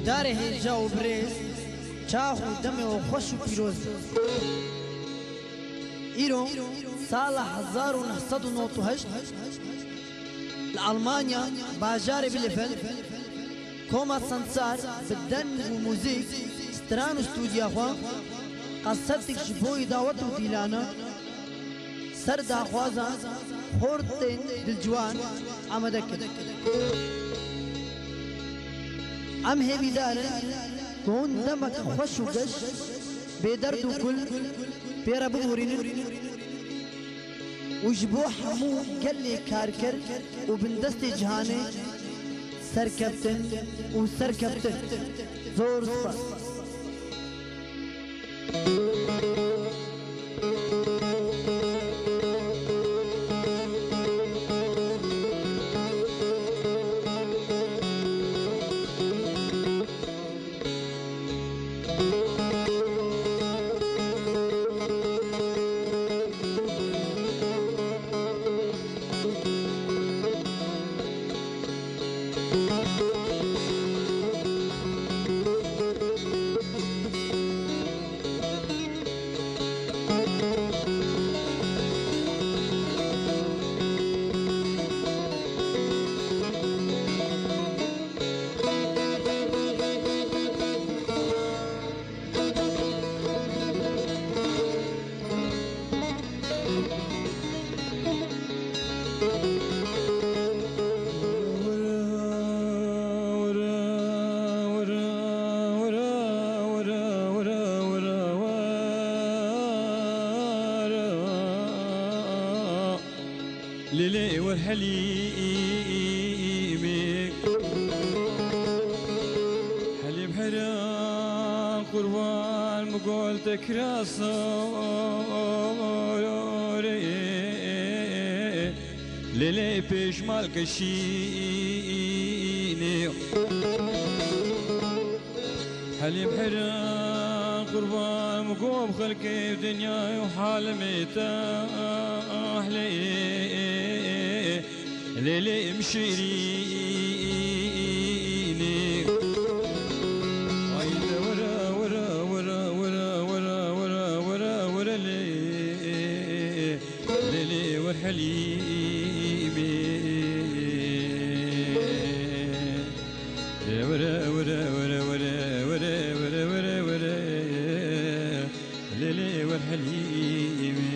دار هجا و برز چاخ و دم و خوش و پیروز ایرو سال 1998 لألمانيا باجار بلفل كوما سنسار بدن وموزيك ستران استوديا خوا قصتك شبوي داوت وديلانا سرد خوازا خورتين دلجوان عمدك ام هي بدارن كون دمك خوش وقش بيدرد وكل بيرا بغورين وجبو حمو قال لي كاركر وبندست جهاني سر كابتن وسر كابتن زور سباس ليلي والحليمي حليم حرام قربان مقولتك راسوري ليلي بيش مالك شيني حليم حرام قربان مقوم خلقي بدنياي وحال ميتاح ليلي مشيريني ويلا ورا ورا ورا ورا ورا ورا ورا ورا ليلي والحليمي ورا ورا ورا ورا ورا ورا ورا ورا ليلي والحليمي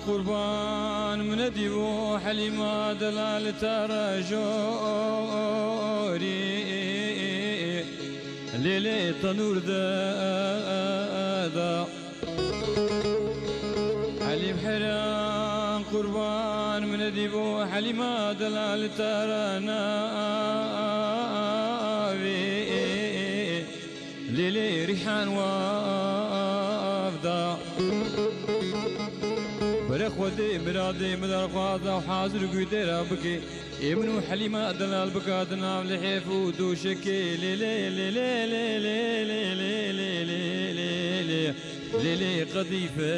قربان من ديبو حليمة دلال تراجوري ليلي تنور دا حليم حرام قربان من ديبو حليمة دلال تراناوي ليلي ريحان وافدا برخ ودي مرادي مدار قاضة وحاضر قدير بكي ابن حليمة دلال بكاتنا لحيف ودوشكي لي لي لي لي لي لي لي لي لي لي لي لي قذيفة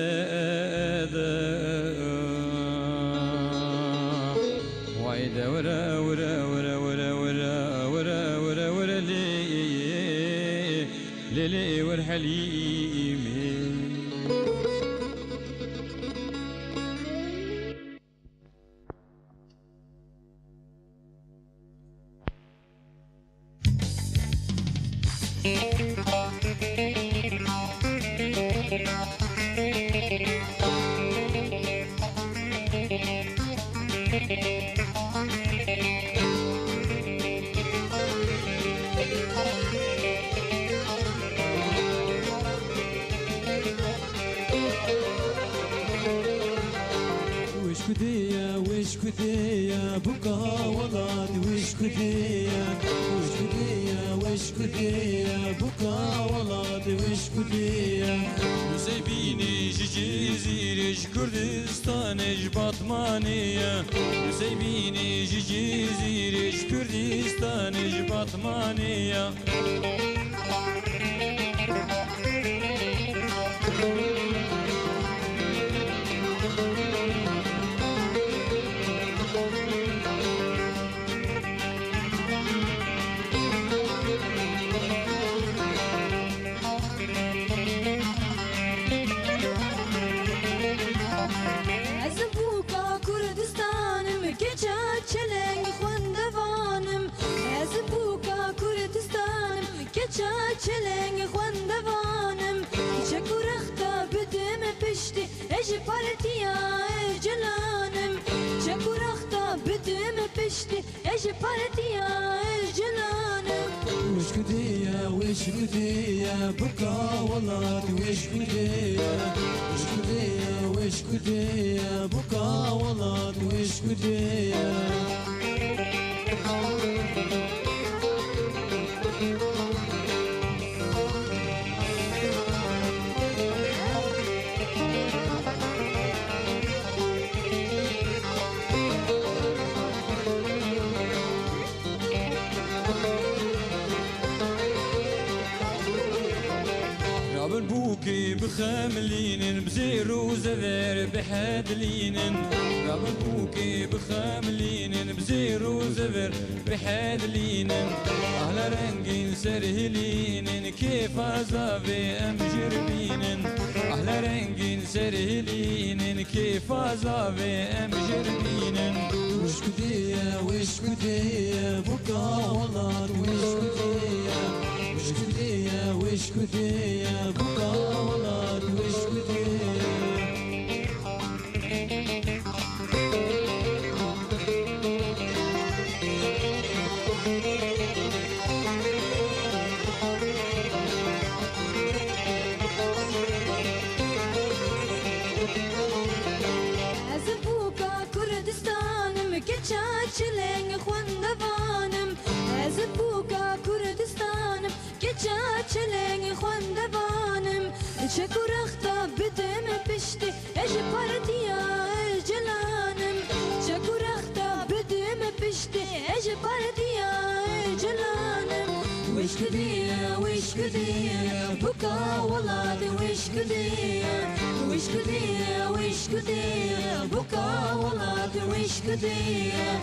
وايدا ورا ورا ورا ورا ورا ورا ورا ورا لي لي والحليمي وش كدية وش كدية بكا ولاد وش كدية وش كدية وش كدية بكا ولاد وش كدية يسيبيني جزيرة كردستان بطمانية يسيبيني جزيرة كردستان بطمانية چلنگ خواندوانم چکو رختا بدم پشتی اج پارتیا جلانم چکو رختا بدم پشتی اج پارتیا جلانم وش كدية وش كدية بكا ولاد وش كدية وش كدية وش كدية بكا ولاد وش كدية رابن بوكي بخاملين بزير وزذر بحادلين رابن بوكي بخاملين بزير وزذر بحادلين أهل رنجين سرهلين كيف عزافي أمجربين أهل رنجين سرهلين كيف عزافي أمجربين وش كدية وش كدية بكا ولاد وش كدية وش كدية وش كدية بكا ولاد وش كدية چلنگ خواندوانم از بوکا کردستانم که چلنگ خواندوانم چکو رختا بدم پشتی اج پارتیا جلانم چکو رختا بدم پشتی اج پارتیا جلانم وش كدية وش كدية بكا ولاد وش كدية وش كدية وش كدية بكا ولاد وش كدية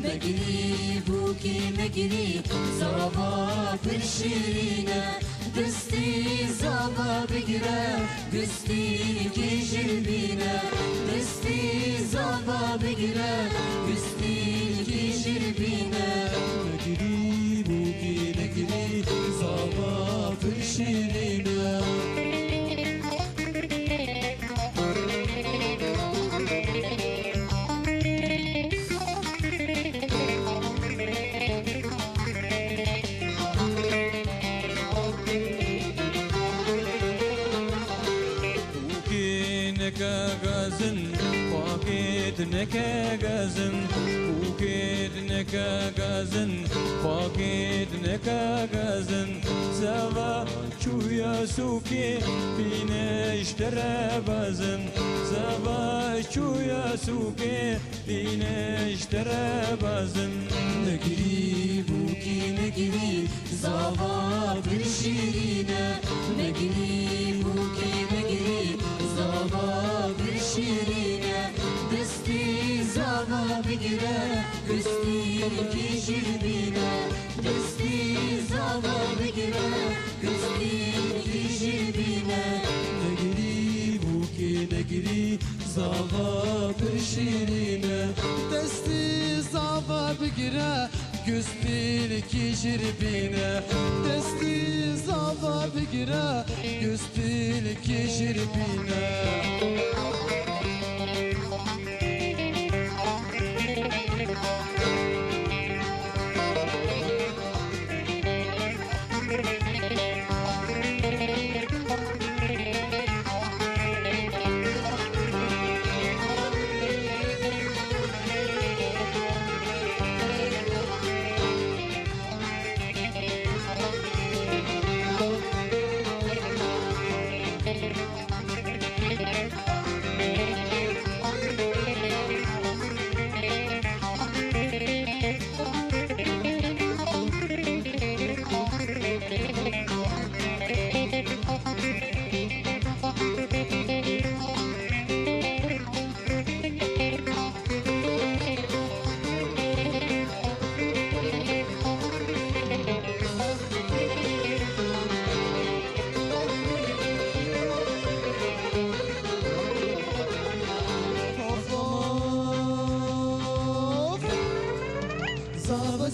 مجري بوكي مجري زربا بالشيرينة دستي زابا بقرا دستي كيشل بينا دستي زابا بقرا دستي كيشل بينا مجري بوكي مجري زربا بالشيرينة نكا غازن وكيد نكا غازن فاكيد نكا غازن زوا شويا سوكي بينا اشترى بازن زوا شويا سوكي بينا اشترى بازن نجري بوكي نجري زوا بالشيرينة نجري بوكي نجري زوا بالشيرينة دستي زوا بقرا گستین کی جلبینه دستی زاوا بگیره گستین کی جلبینه نگری بوکی نگری زاوا برشیرینه دستی زاوا بگیره گستین کی جربینه دستی زاوا بگیره گستین کی جربینه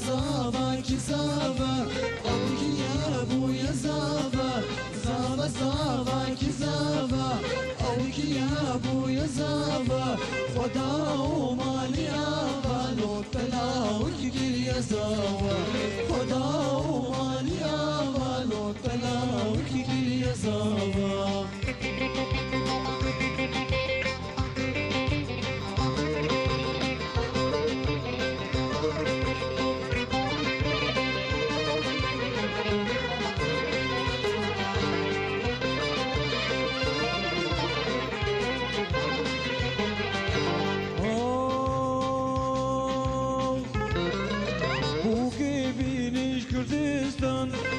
زاوا کی زاوا اوکی یا بویا زاوا زاوا کی زاوا اوکی یا بویا زاوا خدا و مالی آوالو تلاو کی گریا زاوا خدا و مالی آوالو تلاو کی گریا زاوا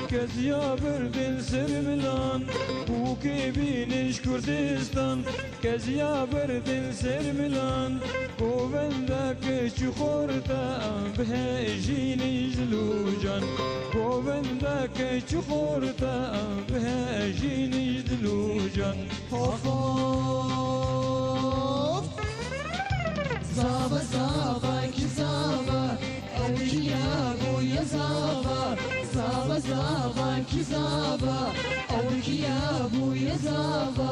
kezya berdin sermilan bu kebiniş Kürdistan kezya berdin sermilan govendek çukurda behejini zlujan govendek çukurda behejini zlujan Of Zava zava ki zava Avki ya goya zava Zava zava ki zava Avki ya goya zava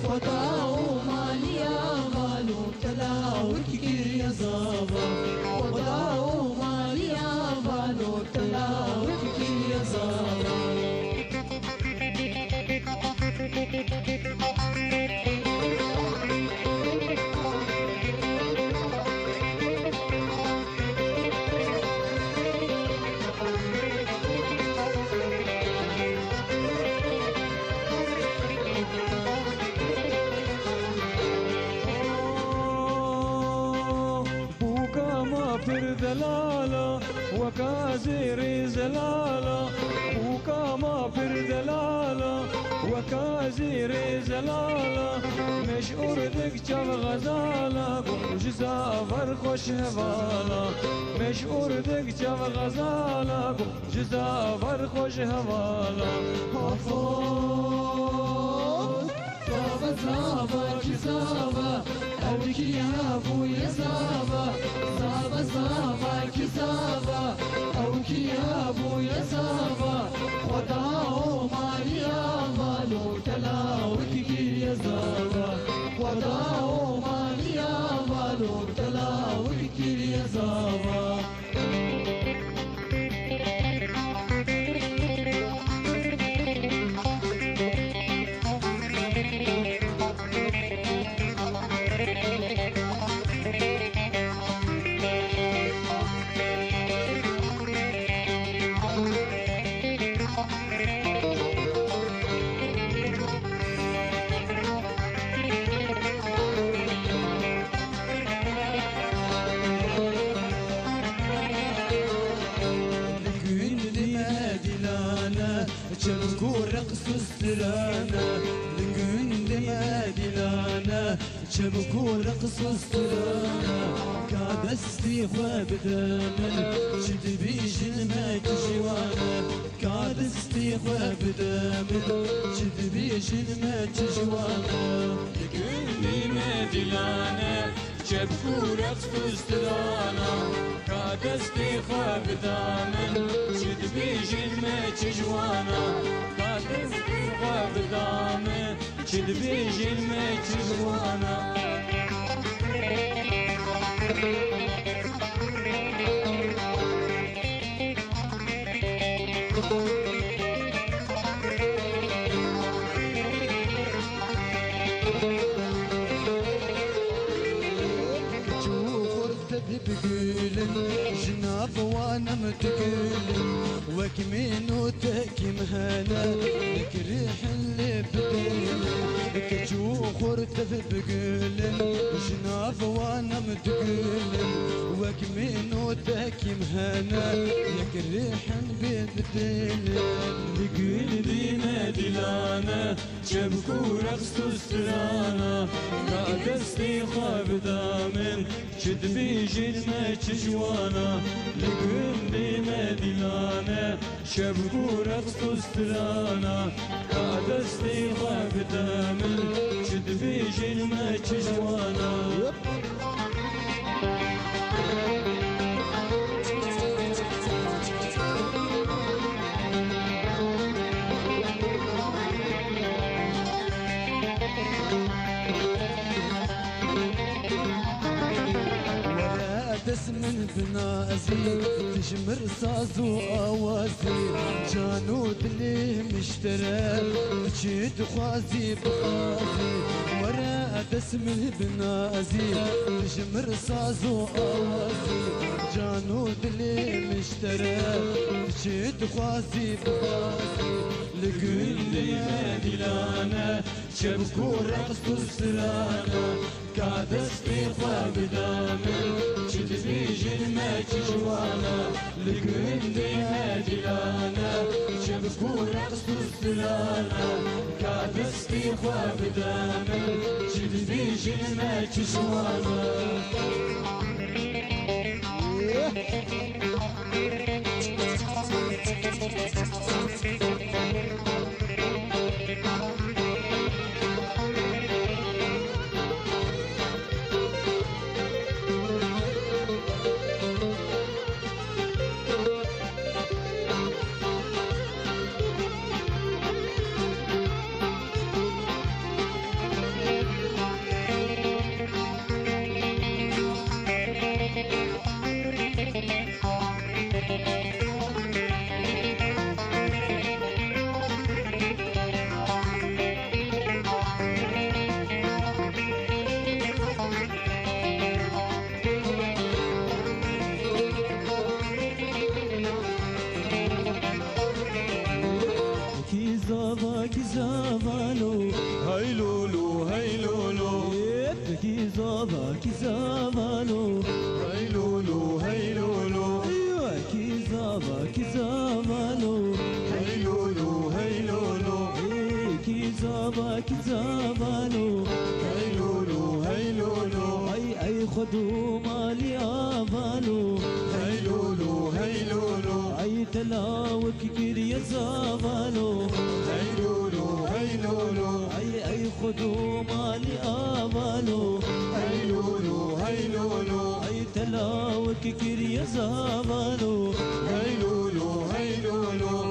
Khoda o maliya malu talaw ki kirya zava Khoda o maliya malu talaw ki kirya zava دلالة وكازير زلالة وكاما دلالة وكازير زلالة مش أردك جاب غزالة جزافر خوش هوالا مش أردك جاب غزالة جزافر خوش هوالا زava zava ki zava Avki ya buya zava Zava zava ki zava Avki ya buya zava Khoda o maliya malu talaw ki kirya zava Khoda o maliya malu talaw ki kirya zava çabuk raqs üstüne gün deme dilane çabuk raqs üstüne دستي خواب دامن شد بيجن ما تجوانا كادستي خواب دامن شد بيجن ما تجوانا لكل ما دلانا شبكو رقص فسترانا كادستي خواب دامن شد بيجن ما تجوانا كادستي خواب دامن شد بيجن ما تجوانا بقولن جناب وانا متقولن وكمين وتكيم هنا لك ريح اللي بدين كجو خرتف بقولن جناب وانا متقولن وكمين وتكيم هنا لك ريح بدين لقل دينا دلانا شبكو رقص تسترانا كادستي خواب دامن شد بيجن ما تجوانا لقل دينا دلانا شبكو رقص تسترانا كادستي خواب دامن شد بيجن ما تجوانا من بنازي تشمر ساز وأوازي جانود اللي مشترى بجيت خوازي بخازي ورا دسم بنازي تشمر ساز وأوازي جانود اللي مشترى بجيت خوازي بخازي لكل ما دلانا شبكو رقص تسترانا كادستي خواب دامن شد بيجن ما تجوانا لكل ما دلانا شبكو رقص تسترانا كادستي خواب دامن شد بيجن ما تجوانا زابالو هاي لولو هاي لولو يبكي زاباكي زابالو هاي لولو هاي لولو ايوه كي زابالو هاي لولو هاي لولو كي زابالو هاي لولو هاي لولو اي خدو مالي ابالو هاي لولو هاي لولو اي تلاوك كيريا زابالو هاي لولو هاي لولو اي خدو مالي ابالو هاي لولو هاي لولو اي تلاوك كيريا زابالو هاي لولو هاي لولو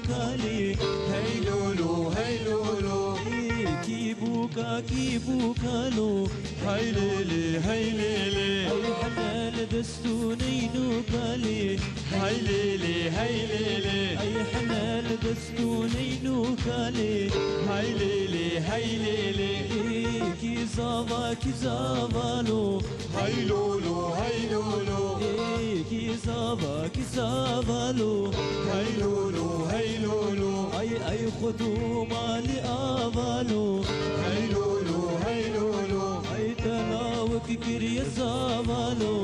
كالي هاي لولو هاي لولو كيبو كالو هاي ليلي هاي ليلي اي حمال دستوني نوكالي هاي ليلي هاي ليلي اي حمال دستوني نوكالي هاي ليلي هيليلي كي زافا كي زافالو هيلولو هيلولو كي زافا كي زافالو هيلولو هيلولو اي خدو مالي افالو هيلولو هيلولو اي تلاوك كري زافالو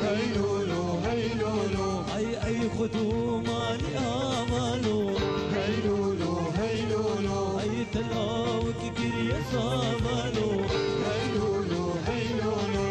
هيلولو هيلولو اي خدو مالي افالو هيلولو هيلولو اي تلاوك كري زافالو هيلولو هيلولو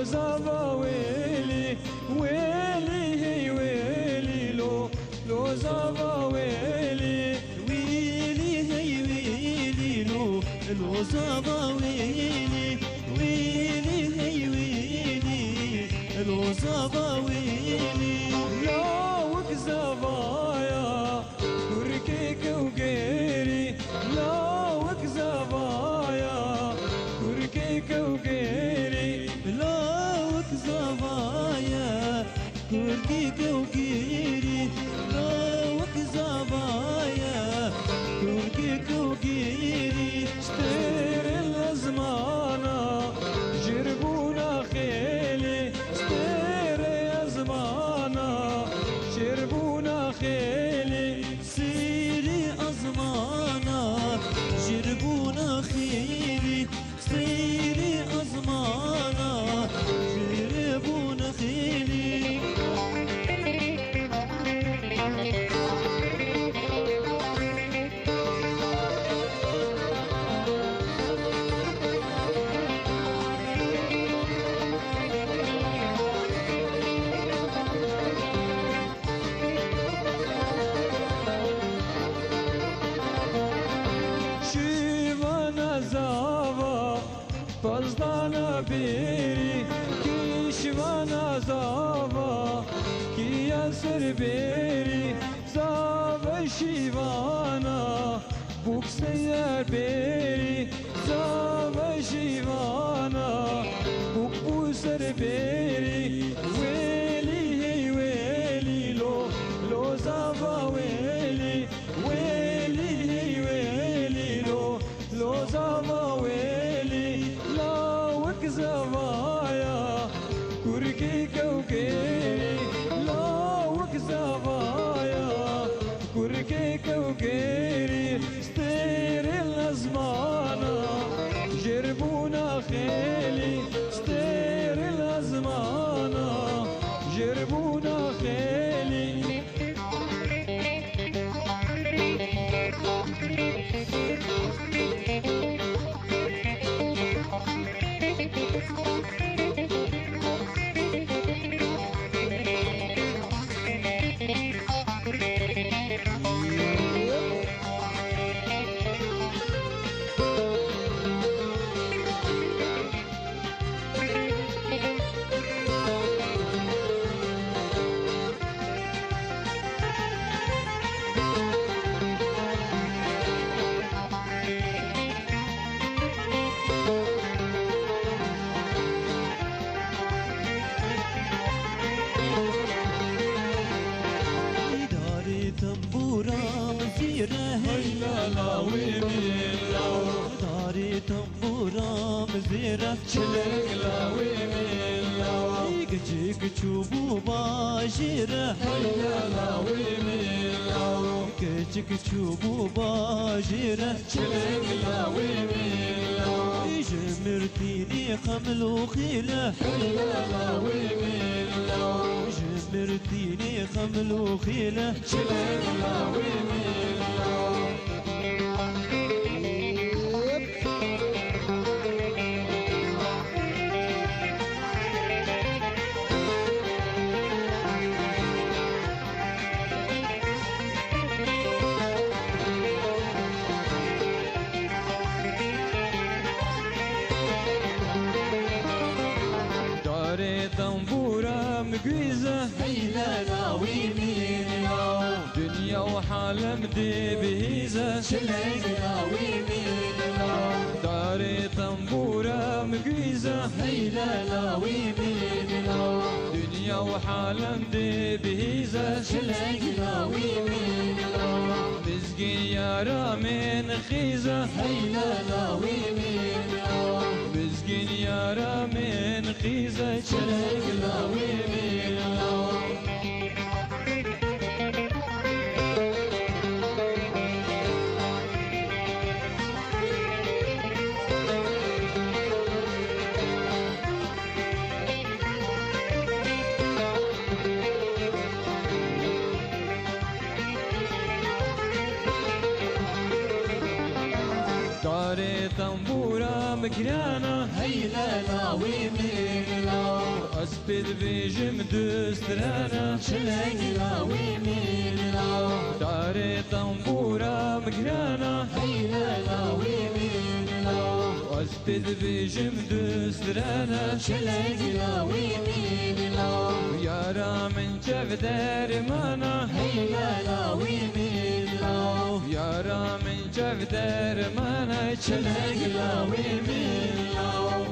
زافا ويلي ويلي هي ويلي لو زافا ويلي ويلي هي ويلي لو زافا ويلي ويلي هي ويلي لو زافا ويلي لوك زافايا كركيك وقيري لوك زافايا كركيك وقيري لوك زافايا كركيك وقيري لوك زافايا كركيك وقيري ستير الازمانة جربونا خيلي ستير يا زمانة جربونا خيلي سيري أزمانا جربونا خيري سيري أزمانا جربونا خيري شيفانا زافا فزدانا بيري كيشوانا زافا كي ياسر بيري زافا شيفانا بوك سيار بيري زافا شيفانا بوك بوسر بيري ويلي هي ويلي لو زافا ويلي ويلي هي ويلي لو زافا ويلي لوك زافايا كركيك وقيري لوك زافايا كركيك وقيري ستير الازمانة جربونا خيلي ستير الازمانة جربونا خيلي داري تنبورا مزيرة هيلا لاوي ميلاو داري تنبورا مزيرة شلك لاوي ميلاو جيك تشوبو باجرة هيلا لاوي ميلاو جيك تشوبو باجرة شلك لاوي ميلاو جمرتيني خمل وخيلة هيلا لاوي ميلاو جمرتيني خمل وخيلة شلك لاوي ميلاو وحالم دي بهيزة شلق لاوي ميلا داري طنبورة مقيزة هيلا لاوي ميلا دنيا وحالم دي بهيزة شلق لاوي ميلا مسكين يا رامين خيزة هيلا لاوي ميلا مسكين يا رامين خيزة شلق لاوي ميلا داري طنبورة مكرانة هيلا لاوي ميلا أسبد بيجم دسترانا شلق لاوي ميلا داري طنبورة مكرانة هيلا لاوي ميلا أسبد بيجم دسترانا شلق لاوي ميلا يا رامن جف دار مانا هيلا لاوي ميلا يا رامن جف دار مانا شلق لاوي ميلا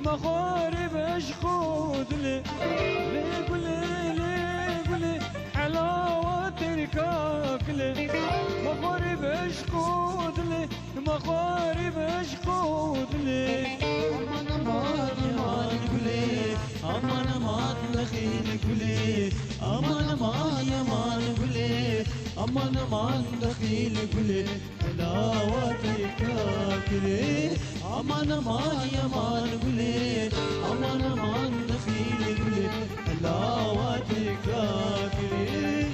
مخارب اشخود لي قولي حلاوة تركاك لي مخارب اشخود لي مخارب اشخود لي أمان أمان يمان قولي أمان أمان دخيل قولي أمان أمان يمان قولي أمان أمان دخيل قولي حلاوتك كاكلي أمان أمان يمان قولي أمان أمان دخيل قولي حلاوتك كاكلي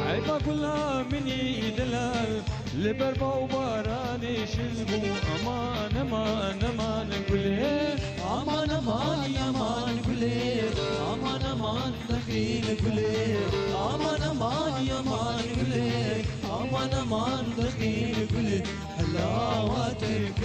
عيبا كلها مني دلال لبربا وباراني شزبو امان امان امان قولي أمان أمان يمان قولي أمان أمان دخيل قولي أمان أمان يمان قولي أمان أمان دخيل قولي حلاوتك